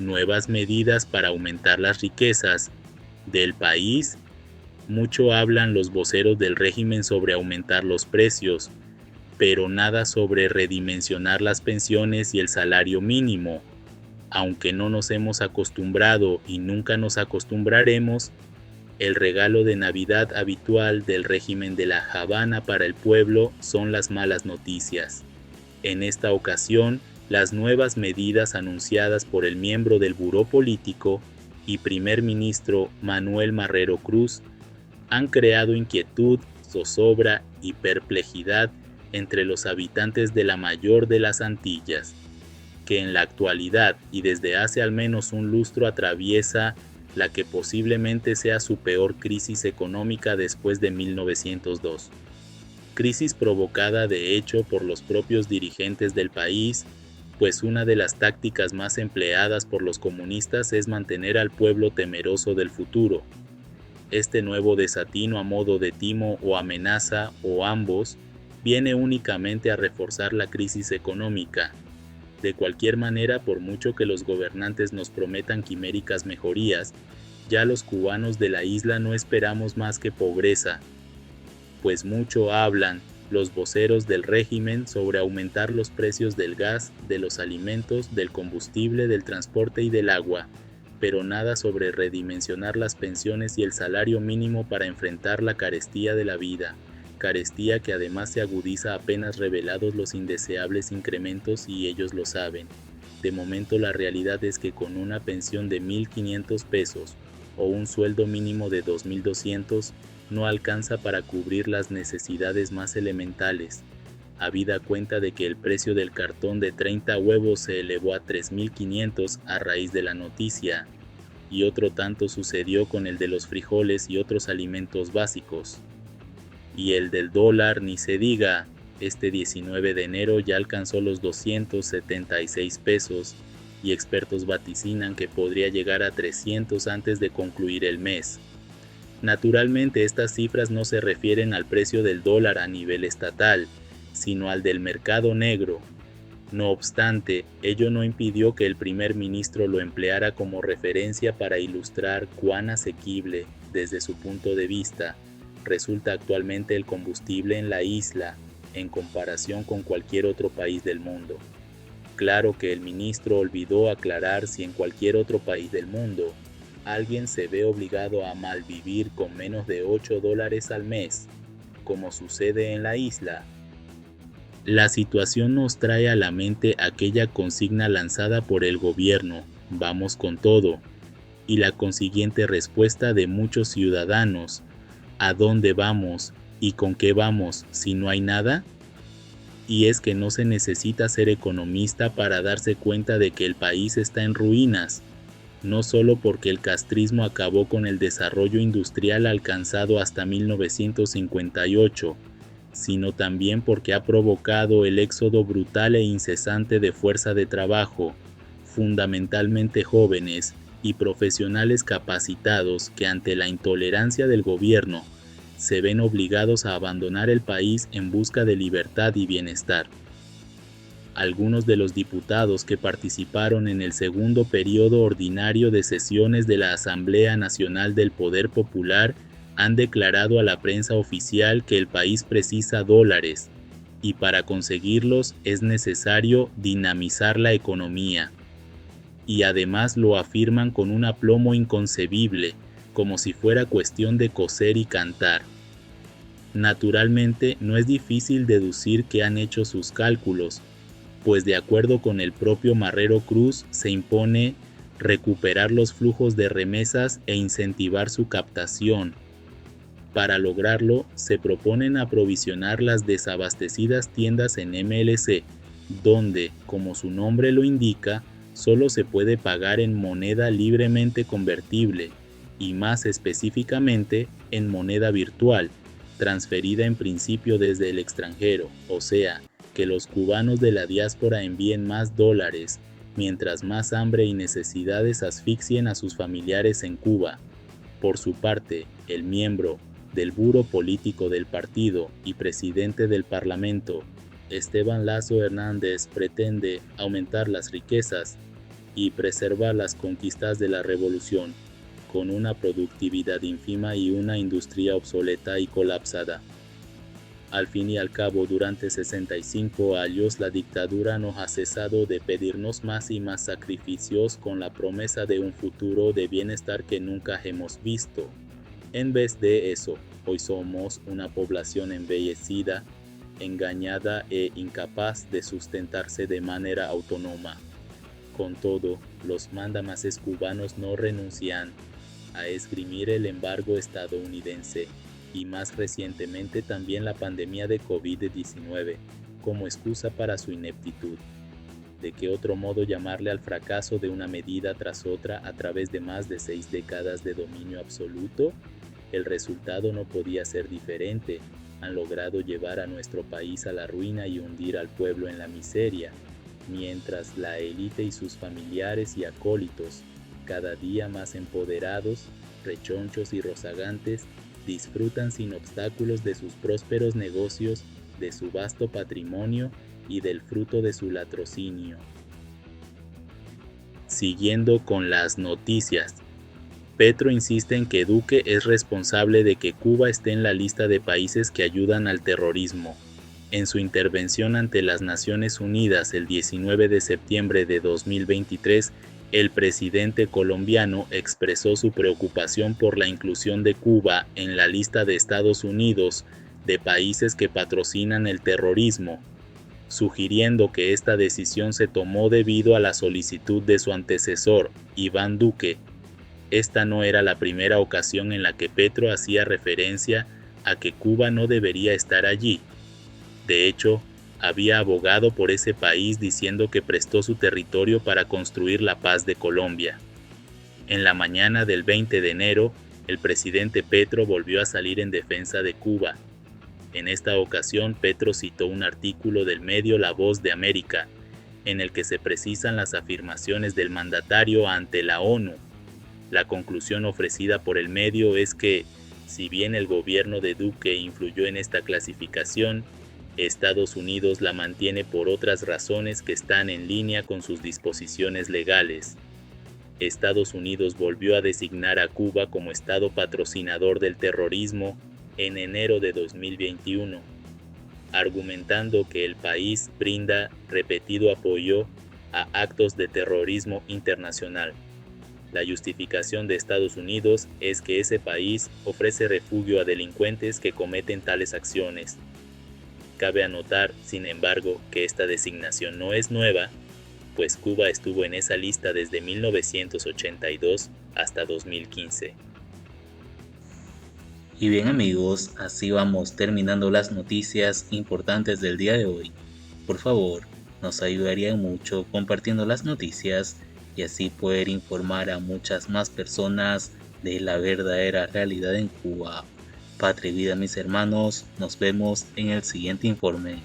nuevas medidas para aumentar las riquezas del país. Mucho hablan los voceros del régimen sobre aumentar los precios, pero nada sobre redimensionar las pensiones y el salario mínimo. Aunque no nos hemos acostumbrado y nunca nos acostumbraremos, el regalo de Navidad habitual del régimen de La Habana para el pueblo son las malas noticias. En esta ocasión, las nuevas medidas anunciadas por el miembro del Buró Político y primer ministro Manuel Marrero Cruz han creado inquietud, zozobra y perplejidad entre los habitantes de la mayor de las Antillas, que en la actualidad y desde hace al menos un lustro atraviesa la que posiblemente sea su peor crisis económica después de 1902. Crisis provocada de hecho por los propios dirigentes del país, pues una de las tácticas más empleadas por los comunistas es mantener al pueblo temeroso del futuro. Este nuevo desatino a modo de timo o amenaza, o ambos, viene únicamente a reforzar la crisis económica. De cualquier manera, por mucho que los gobernantes nos prometan quiméricas mejorías, ya los cubanos de la isla no esperamos más que pobreza, pues mucho hablan los voceros del régimen sobre aumentar los precios del gas, de los alimentos, del combustible, del transporte y del agua, pero nada sobre redimensionar las pensiones y el salario mínimo para enfrentar la carestía de la vida, carestía que además se agudiza apenas revelados los indeseables incrementos y ellos lo saben. De momento la realidad es que con una pensión de 1,500 pesos o un sueldo mínimo de 2,200 no alcanza para cubrir las necesidades más elementales, habida cuenta de que el precio del cartón de 30 huevos se elevó a 3,500 a raíz de la noticia, y otro tanto sucedió con el de los frijoles y otros alimentos básicos. Y el del dólar ni se diga, este 19 de enero ya alcanzó los 276 pesos, y expertos vaticinan que podría llegar a 300 antes de concluir el mes. Naturalmente estas cifras no se refieren al precio del dólar a nivel estatal, sino al del mercado negro. No obstante, ello no impidió que el primer ministro lo empleara como referencia para ilustrar cuán asequible, desde su punto de vista, resulta actualmente el combustible en la isla en comparación con cualquier otro país del mundo. Claro que el ministro olvidó aclarar si en cualquier otro país del mundo alguien se ve obligado a malvivir con menos de $8 al mes, como sucede en la isla. La situación nos trae a la mente aquella consigna lanzada por el gobierno, vamos con todo, y la consiguiente respuesta de muchos ciudadanos, ¿a dónde vamos y con qué vamos si no hay nada? Y es que no se necesita ser economista para darse cuenta de que el país está en ruinas, no solo porque el castrismo acabó con el desarrollo industrial alcanzado hasta 1958, sino también porque ha provocado el éxodo brutal e incesante de fuerza de trabajo, fundamentalmente jóvenes y profesionales capacitados que ante la intolerancia del gobierno se ven obligados a abandonar el país en busca de libertad y bienestar. Algunos de los diputados que participaron en el segundo periodo ordinario de sesiones de la Asamblea Nacional del Poder Popular han declarado a la prensa oficial que el país precisa dólares y para conseguirlos es necesario dinamizar la economía. Y además lo afirman con un aplomo inconcebible, como si fuera cuestión de coser y cantar. Naturalmente, no es difícil deducir que han hecho sus cálculos, pues de acuerdo con el propio Marrero Cruz se impone recuperar los flujos de remesas e incentivar su captación. Para lograrlo, se proponen aprovisionar las desabastecidas tiendas en MLC, donde, como su nombre lo indica, solo se puede pagar en moneda libremente convertible, y más específicamente en moneda virtual, transferida en principio desde el extranjero, o sea, que los cubanos de la diáspora envíen más dólares, mientras más hambre y necesidades asfixien a sus familiares en Cuba. Por su parte, el miembro del Buró Político del partido y presidente del Parlamento, Esteban Lazo Hernández, pretende aumentar las riquezas, y preserva las conquistas de la revolución, con una productividad ínfima y una industria obsoleta y colapsada. Al fin y al cabo, durante 65 años la dictadura no ha cesado de pedirnos más y más sacrificios con la promesa de un futuro de bienestar que nunca hemos visto. En vez de eso, hoy somos una población embellecida, engañada e incapaz de sustentarse de manera autónoma. Con todo, los mandamases cubanos no renuncian a esgrimir el embargo estadounidense y más recientemente también la pandemia de COVID-19 como excusa para su ineptitud. ¿De qué otro modo llamarle al fracaso de una medida tras otra a través de más de 6 décadas de dominio absoluto? El resultado no podía ser diferente. Han logrado llevar a nuestro país a la ruina y hundir al pueblo en la miseria, mientras la élite y sus familiares y acólitos, cada día más empoderados, rechonchos y rozagantes, disfrutan sin obstáculos de sus prósperos negocios, de su vasto patrimonio y del fruto de su latrocinio. Siguiendo con las noticias, Petro insiste en que Duque es responsable de que Cuba esté en la lista de países que ayudan al terrorismo. En su intervención ante las Naciones Unidas el 19 de septiembre de 2023, el presidente colombiano expresó su preocupación por la inclusión de Cuba en la lista de Estados Unidos de países que patrocinan el terrorismo, sugiriendo que esta decisión se tomó debido a la solicitud de su antecesor, Iván Duque. Esta no era la primera ocasión en la que Petro hacía referencia a que Cuba no debería estar allí. De hecho, había abogado por ese país diciendo que prestó su territorio para construir la paz de Colombia. En la mañana del 20 de enero, el presidente Petro volvió a salir en defensa de Cuba. En esta ocasión, Petro citó un artículo del medio La Voz de América, en el que se precisan las afirmaciones del mandatario ante la ONU. La conclusión ofrecida por el medio es que, si bien el gobierno de Duque influyó en esta clasificación, Estados Unidos la mantiene por otras razones que están en línea con sus disposiciones legales. Estados Unidos volvió a designar a Cuba como Estado patrocinador del terrorismo en enero de 2021, argumentando que el país brinda repetido apoyo a actos de terrorismo internacional. La justificación de Estados Unidos es que ese país ofrece refugio a delincuentes que cometen tales acciones. Cabe anotar, sin embargo, que esta designación no es nueva, pues Cuba estuvo en esa lista desde 1982 hasta 2015. Y bien amigos, así vamos terminando las noticias importantes del día de hoy. Por favor, nos ayudarían mucho compartiendo las noticias y así poder informar a muchas más personas de la verdadera realidad en Cuba. Patria y vida mis hermanos, nos vemos en el siguiente informe.